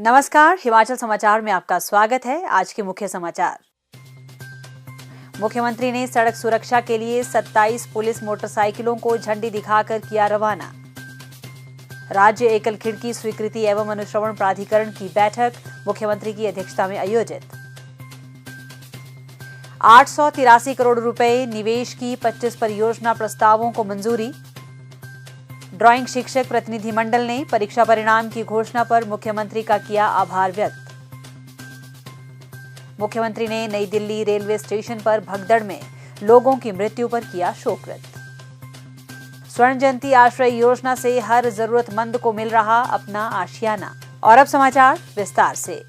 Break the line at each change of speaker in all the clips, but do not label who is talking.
नमस्कार, हिमाचल समाचार में आपका स्वागत है। आज के मुख्य समाचार। मुख्यमंत्री ने सड़क सुरक्षा के लिए 27 पुलिस मोटरसाइकिलों को झंडी दिखाकर किया रवाना। राज्य एकल खिड़की स्वीकृति एवं अनुश्रवण प्राधिकरण की बैठक मुख्यमंत्री की अध्यक्षता में आयोजित। 883 करोड़ रुपए निवेश की 25 परियोजना प्रस्तावों को मंजूरी। ड्राइंग शिक्षक प्रतिनिधिमंडल ने परीक्षा परिणाम की घोषणा पर मुख्यमंत्री का किया आभार व्यक्त। मुख्यमंत्री ने नई दिल्ली रेलवे स्टेशन पर भगदड़ में लोगों की मृत्यु पर किया शोक व्यक्त। स्वर्ण जयंती आश्रय योजना से हर जरूरतमंद को मिल रहा अपना आशियाना। और अब समाचार विस्तार से।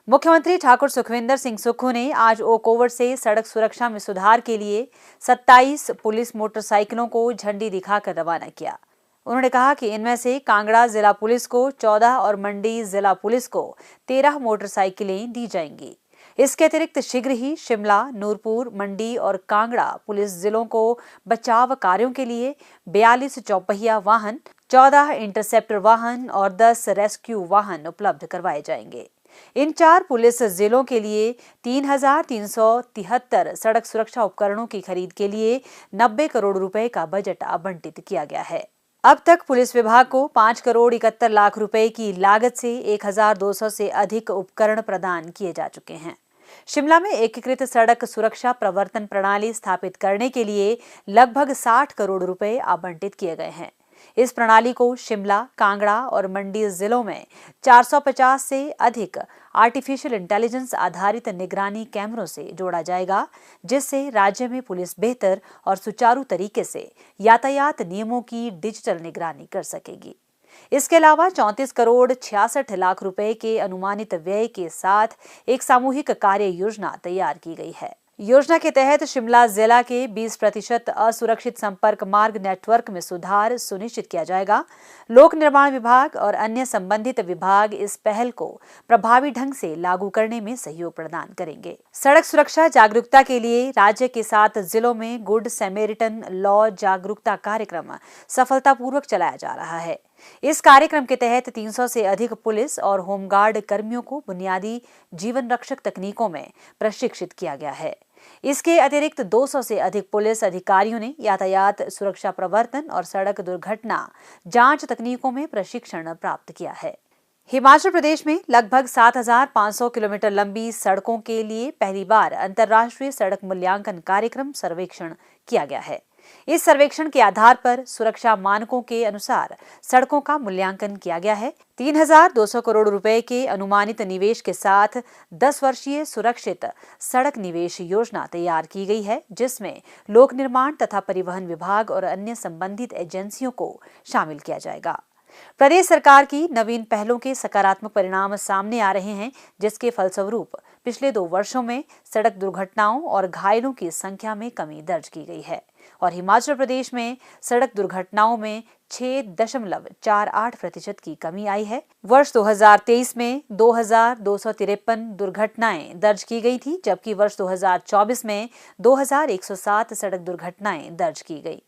मुख्यमंत्री ठाकुर सुखविंदर सिंह सुक्खू ने आज ओक ओवर से सड़क सुरक्षा में सुधार के लिए 27 पुलिस मोटरसाइकिलों को झंडी दिखाकर रवाना किया। उन्होंने कहा कि इनमें से कांगड़ा जिला पुलिस को 14 और मंडी जिला पुलिस को 13 मोटरसाइकिलें दी जाएंगी। इसके अतिरिक्त शीघ्र ही शिमला, नूरपुर, मंडी और कांगड़ा पुलिस जिलों को बचाव कार्यों के लिए 42 चौपहिया वाहन, 14 इंटरसेप्टर वाहन और 10 रेस्क्यू वाहन उपलब्ध करवाए जाएंगे। इन 4 पुलिस जिलों के लिए 3,373 सड़क सुरक्षा उपकरणों की खरीद के लिए 90 करोड़ रुपए का बजट आवंटित किया गया है। अब तक पुलिस विभाग को 5 करोड़ 71 लाख रुपए की लागत से 1,200 से अधिक उपकरण प्रदान किए जा चुके हैं। शिमला में एकीकृत सड़क सुरक्षा प्रवर्तन प्रणाली स्थापित करने के लिए लगभग 60 करोड़ रुपए आवंटित किए गए हैं। इस प्रणाली को शिमला, कांगड़ा और मंडी जिलों में 450 से अधिक आर्टिफिशियल इंटेलिजेंस आधारित निगरानी कैमरों से जोड़ा जाएगा, जिससे राज्य में पुलिस बेहतर और सुचारू तरीके से यातायात नियमों की डिजिटल निगरानी कर सकेगी। इसके अलावा 34 करोड़ 66 लाख रुपए के अनुमानित व्यय के साथ एक सामूहिक कार्य योजना तैयार की गई है। योजना के तहत शिमला जिला के 20% असुरक्षित संपर्क मार्ग नेटवर्क में सुधार सुनिश्चित किया जाएगा। लोक निर्माण विभाग और अन्य संबंधित विभाग इस पहल को प्रभावी ढंग से लागू करने में सहयोग प्रदान करेंगे। सड़क सुरक्षा जागरूकता के लिए राज्य के 7 जिलों में गुड सैमेरिटन लॉ जागरूकता कार्यक्रम सफलतापूर्वक चलाया जा रहा है। इस कार्यक्रम के तहत 300 से अधिक पुलिस और होमगार्ड कर्मियों को बुनियादी जीवन रक्षक तकनीकों में प्रशिक्षित किया गया है। इसके अतिरिक्त 200 से अधिक पुलिस अधिकारियों ने यातायात सुरक्षा प्रवर्तन और सड़क दुर्घटना जांच तकनीकों में प्रशिक्षण प्राप्त किया है। हिमाचल प्रदेश में लगभग 7,500 किलोमीटर लंबी सड़कों के लिए पहली बार अंतर्राष्ट्रीय सड़क मूल्यांकन कार्यक्रम सर्वेक्षण किया गया है। इस सर्वेक्षण के आधार पर सुरक्षा मानकों के अनुसार सड़कों का मूल्यांकन किया गया है। 3,200 करोड़ रुपए के अनुमानित निवेश के साथ 10 वर्षीय सुरक्षित सड़क निवेश योजना तैयार की गई है, जिसमें लोक निर्माण तथा परिवहन विभाग और अन्य संबंधित एजेंसियों को शामिल किया जाएगा। प्रदेश सरकार की नवीन पहलों के सकारात्मक परिणाम सामने आ रहे हैं, जिसके फलस्वरूप पिछले 2 वर्षों में सड़क दुर्घटनाओं और घायलों की संख्या में कमी दर्ज की गई है और हिमाचल प्रदेश में सड़क दुर्घटनाओं में 6.48% की कमी आई है। वर्ष 2023 में 2,253 दुर्घटनाएं दर्ज की गई थी, जबकि वर्ष 2024 में 2,107 सड़क दुर्घटनाएं दर्ज की गई।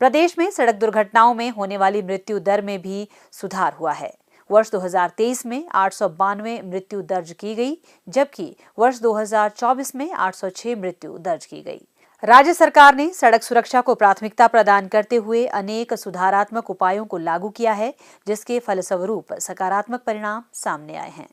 प्रदेश में सड़क दुर्घटनाओं में होने वाली मृत्यु दर में भी सुधार हुआ है। वर्ष 2023 में 892 मृत्यु दर्ज की गई, जबकि वर्ष 2024 में 806 मृत्यु दर्ज की गई। राज्य सरकार ने सड़क सुरक्षा को प्राथमिकता प्रदान करते हुए अनेक सुधारात्मक उपायों को लागू किया है, जिसके फलस्वरूप सकारात्मक परिणाम सामने आए हैं।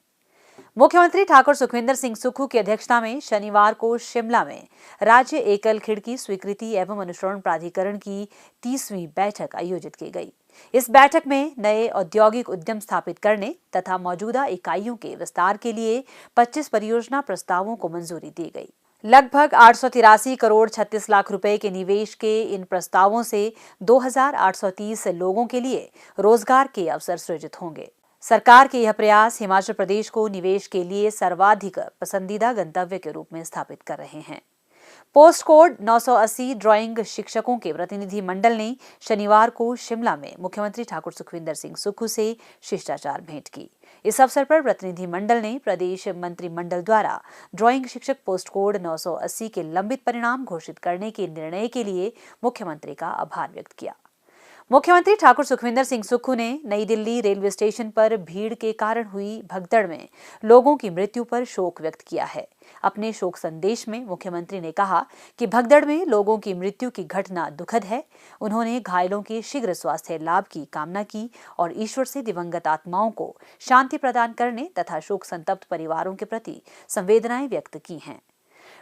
मुख्यमंत्री ठाकुर सुखविंदर सिंह सुक्खू की अध्यक्षता में शनिवार को शिमला में राज्य एकल खिड़की स्वीकृति एवं अनुश्रवण प्राधिकरण की 30वीं बैठक आयोजित की गई। इस बैठक में नए औद्योगिक उद्यम स्थापित करने तथा मौजूदा इकाइयों के विस्तार के लिए 25 परियोजना प्रस्तावों को मंजूरी दी गई। लगभग 883 करोड़ 36 लाख रुपए के निवेश के इन प्रस्तावों से 2,830 लोगों के लिए रोजगार के अवसर सृजित होंगे। सरकार के यह प्रयास हिमाचल प्रदेश को निवेश के लिए सर्वाधिक पसंदीदा गंतव्य के रूप में स्थापित कर रहे हैं। पोस्ट कोड 980 ड्राइंग शिक्षकों के प्रतिनिधि मंडल ने शनिवार को शिमला में मुख्यमंत्री ठाकुर सुखविंदर सिंह सुक्खू से शिष्टाचार भेंट की। इस अवसर पर प्रतिनिधि मंडल ने प्रदेश मंत्रिमंडल द्वारा ड्राइंग शिक्षक पोस्ट कोड 980 के लंबित परिणाम घोषित करने के निर्णय के लिए मुख्यमंत्री का आभार व्यक्त किया। मुख्यमंत्री ठाकुर सुखविंदर सिंह सुक्खू ने नई दिल्ली रेलवे स्टेशन पर भीड़ के कारण हुई भगदड़ में लोगों की मृत्यु पर शोक व्यक्त किया है। अपने शोक संदेश में मुख्यमंत्री ने कहा कि भगदड़ में लोगों की मृत्यु की घटना दुखद है। उन्होंने घायलों के शीघ्र स्वास्थ्य लाभ की कामना की और ईश्वर से दिवंगत आत्माओं को शांति प्रदान करने तथा शोक संतप्त परिवारों के प्रति संवेदनाएं व्यक्त की हैं।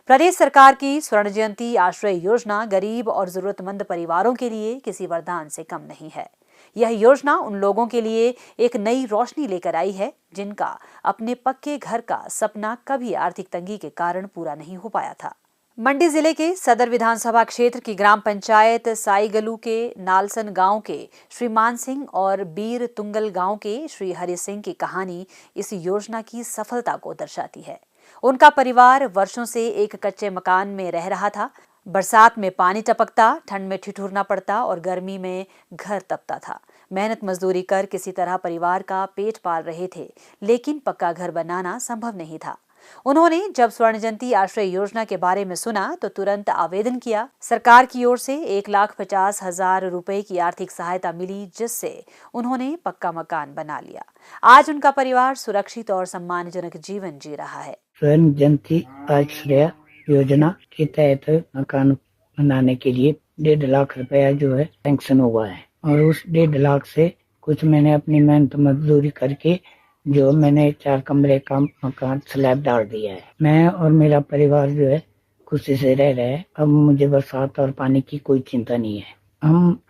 प्रदेश सरकार की स्वर्ण जयंती आश्रय योजना गरीब और जरूरतमंद परिवारों के लिए किसी वरदान से कम नहीं है। यह योजना उन लोगों के लिए एक नई रोशनी लेकर आई है जिनका अपने पक्के घर का सपना कभी आर्थिक तंगी के कारण पूरा नहीं हो पाया था। मंडी जिले के सदर विधानसभा क्षेत्र की ग्राम पंचायत साईगलू के नालसन गांव के श्री मान सिंह और बीर तुंगल गांव के श्री हरि सिंह की कहानी इस योजना की सफलता को दर्शाती है। उनका परिवार वर्षों से एक कच्चे मकान में रह रहा था। बरसात में पानी टपकता, ठंड में ठिठुरना पड़ता और गर्मी में घर तपता था। मेहनत मजदूरी कर किसी तरह परिवार का पेट पाल रहे थे, लेकिन पक्का घर बनाना संभव नहीं था। उन्होंने जब स्वर्ण जयंती आश्रय योजना के बारे में सुना तो तुरंत आवेदन किया। सरकार की ओर से 1,50,000 रुपए की आर्थिक सहायता मिली, जिससे उन्होंने पक्का मकान बना लिया। आज उनका परिवार सुरक्षित और सम्मानजनक जीवन जी रहा है।
स्वर्ण जयंती आश्रय योजना के तहत मकान बनाने के लिए 1.5 लाख रुपया जो है सैंक्शन हुआ है और उस 1.5 लाख से कुछ मैंने अपनी मेहनत मजदूरी करके जो मैंने 4 कमरे का मकान स्लैब डाल दिया है। मैं और मेरा परिवार जो है खुशी से रह रहे हैं। अब मुझे बरसात और पानी की कोई चिंता नहीं है। हम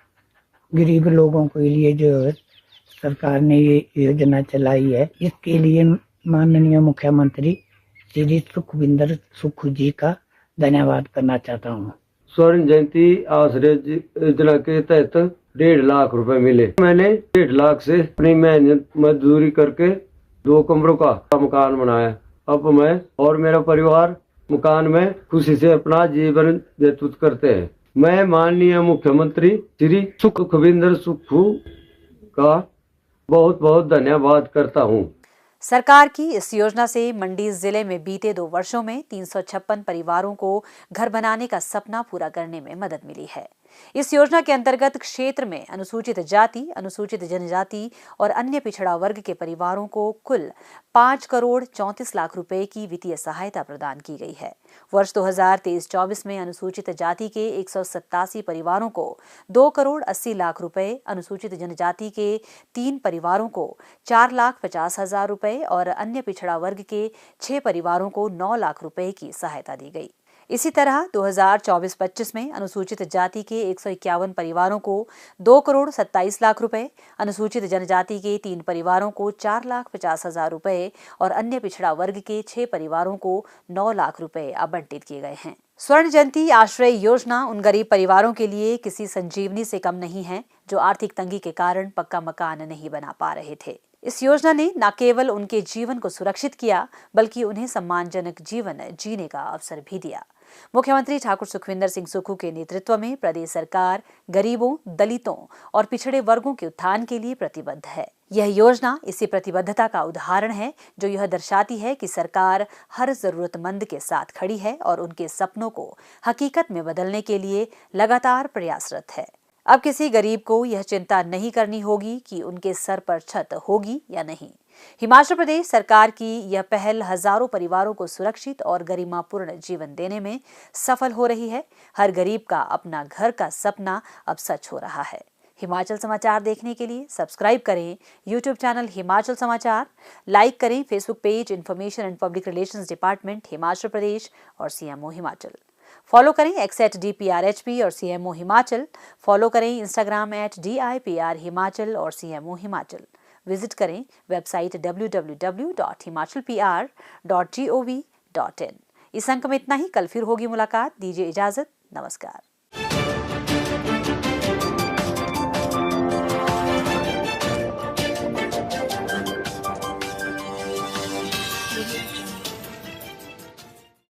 गरीब लोगों के लिए जो है सरकार ने ये योजना चलाई है, इसके लिए माननीय मुख्यमंत्री श्री सुखविंदर सुक्खू जी का धन्यवाद करना चाहता हूँ।
स्वर्ण जयंती आश्रय योजना के तहत 1.5 लाख रुपए मिले। मैंने 1.5 लाख से अपनी मेहनत मजदूरी करके 2 कमरों का मकान बनाया। अब मैं और मेरा परिवार मकान में खुशी से अपना जीवन व्यतीत करते हैं। मैं माननीय मुख्यमंत्री श्री सुखविंदर सुक्खू का बहुत बहुत धन्यवाद करता हूँ।
सरकार की इस योजना से मंडी जिले में बीते 2 वर्षों में 356 परिवारों को घर बनाने का सपना पूरा करने में मदद मिली है। इस योजना के अंतर्गत क्षेत्र में अनुसूचित जाति, अनुसूचित जनजाति और अन्य पिछड़ा वर्ग के परिवारों को कुल 5 करोड़ 34 लाख रुपए की वित्तीय सहायता प्रदान की गई है। वर्ष 2023-24 में अनुसूचित जाति के 187 परिवारों को 2 करोड़ 80 लाख रुपए, अनुसूचित जनजाति के 3 परिवारों को 4,50,000 रुपए और अन्य पिछड़ा वर्ग के 6 परिवारों को 9 लाख रुपए की सहायता दी गई। इसी तरह 2024-25 में अनुसूचित जाति के 151 परिवारों को 2 करोड़ 27 लाख रुपए, अनुसूचित जनजाति के 3 परिवारों को 4,50,000 रुपए और अन्य पिछड़ा वर्ग के 6 परिवारों को 9 लाख रुपए आवंटित किए गए हैं। स्वर्ण जयंती आश्रय योजना उन गरीब परिवारों के लिए किसी संजीवनी से कम नहीं है जो आर्थिक तंगी के कारण पक्का मकान नहीं बना पा रहे थे। इस योजना ने न केवल उनके जीवन को सुरक्षित किया, बल्कि उन्हें सम्मानजनक जीवन जीने का अवसर भी दिया। मुख्यमंत्री ठाकुर सुखविंदर सिंह सुक्खू के नेतृत्व में प्रदेश सरकार गरीबों, दलितों और पिछड़े वर्गों के उत्थान के लिए प्रतिबद्ध है। यह योजना इसी प्रतिबद्धता का उदाहरण है, जो यह दर्शाती है कि सरकार हर जरूरतमंद के साथ खड़ी है और उनके सपनों को हकीकत में बदलने के लिए लगातार प्रयासरत है। अब किसी गरीब को यह चिंता नहीं करनी होगी कि उनके सर पर छत होगी या नहीं। हिमाचल प्रदेश सरकार की यह पहल हजारों परिवारों को सुरक्षित और गरिमापूर्ण जीवन देने में सफल हो रही है। हर गरीब का अपना घर का सपना अब सच हो रहा है। हिमाचल समाचार देखने के लिए सब्सक्राइब करें यूट्यूब चैनल हिमाचल समाचार, लाइक करें Facebook page information and public relations department Himachal Pradesh और सीएमओ हिमाचल। फॉलो करें x@DPRHP और CMO हिमाचल। फॉलो करें इंस्टाग्राम @DIPR हिमाचल और CMO हिमाचल। विजिट करें वेबसाइट www.himachalpr.gov.in। इस अंक में इतना ही। कल फिर होगी मुलाकात। दीजिए इजाजत। नमस्कार।